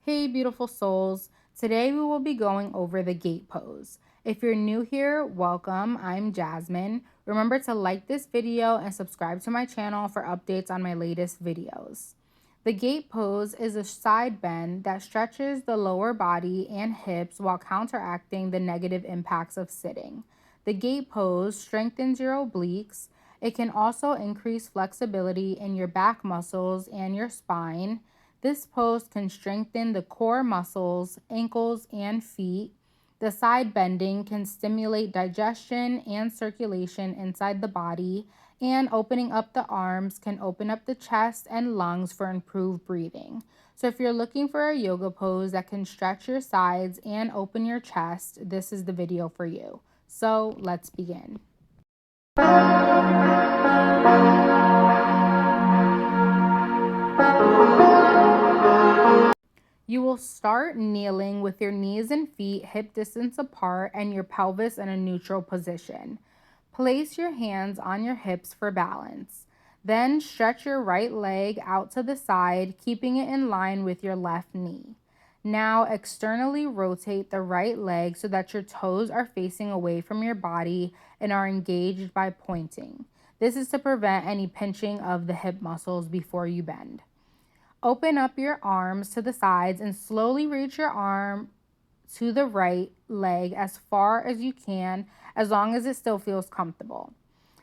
Hey, beautiful souls. Today we will be going over the gate pose. If you're new here, welcome. I'm Jasmine. Remember to like this video and subscribe to my channel for updates on my latest videos. The gate pose is a side bend that stretches the lower body and hips while counteracting the negative impacts of sitting. The gate pose strengthens your obliques. It can also increase flexibility in your back muscles and your spine. This pose can strengthen the core muscles, ankles, and feet. The side bending can stimulate digestion and circulation inside the body, and opening up the arms can open up the chest and lungs for improved breathing. So, if you're looking for a yoga pose that can stretch your sides and open your chest, this is the video for you. So, let's begin. You will start kneeling with your knees and feet hip distance apart and your pelvis in a neutral position. Place your hands on your hips for balance. Then stretch your right leg out to the side, keeping it in line with your left knee. Now externally rotate the right leg so that your toes are facing away from your body and are engaged by pointing. This is to prevent any pinching of the hip muscles before you bend. Open up your arms to the sides and slowly reach your arm to the right leg as far as you can, as long as it still feels comfortable.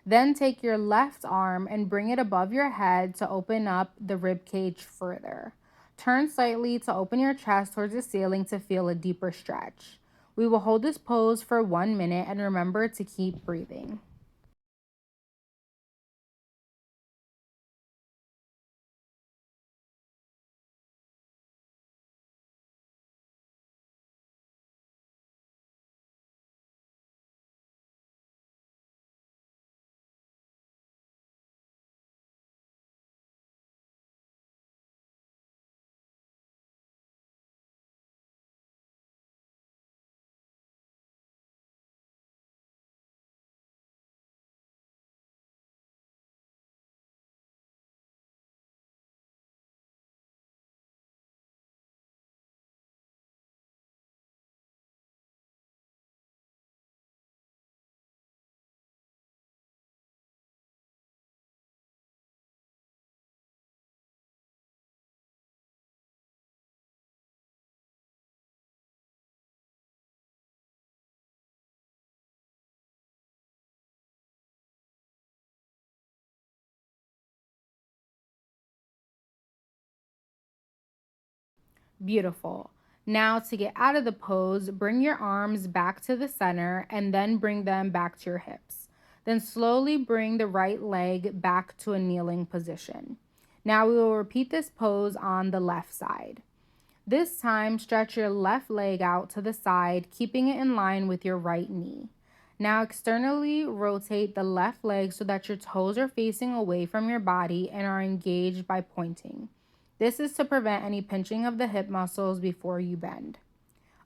Then take your left arm and bring it above your head to open up the rib cage further. Turn slightly to open your chest towards the ceiling to feel a deeper stretch. We will hold this pose for 1 minute and remember to keep breathing. Beautiful. Now to get out of the pose, bring your arms back to the center and then bring them back to your hips. Then slowly bring the right leg back to a kneeling position. Now we will repeat this pose on the left side. This time, stretch your left leg out to the side, keeping it in line with your right knee. Now externally rotate the left leg so that your toes are facing away from your body and are engaged by pointing. This is to prevent any pinching of the hip muscles before you bend.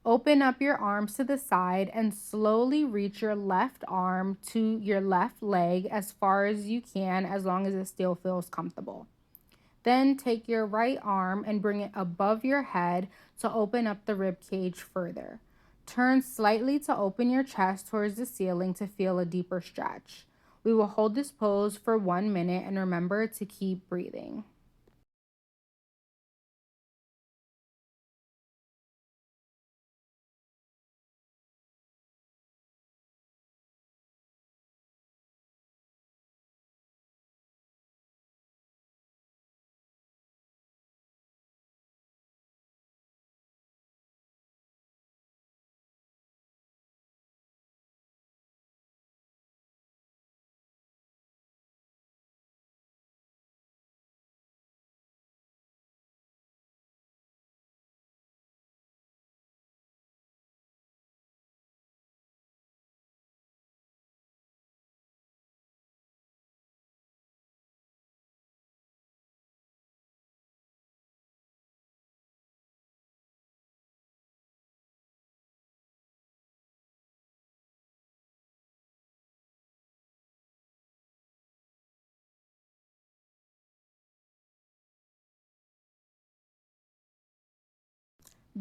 Open up your arms to the side and slowly reach your left arm to your left leg as far as you can, as long as it still feels comfortable. Then take your right arm and bring it above your head to open up the rib cage further. Turn slightly to open your chest towards the ceiling to feel a deeper stretch. We will hold this pose for 1 minute and remember to keep breathing.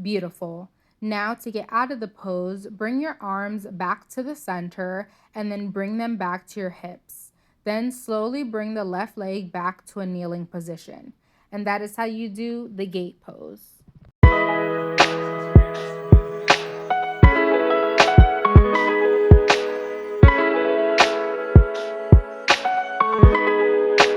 Beautiful. Now, to get out of the pose, bring your arms back to the center and then bring them back to your hips. Then slowly bring the left leg back to a kneeling position. And that is how you do the gate pose.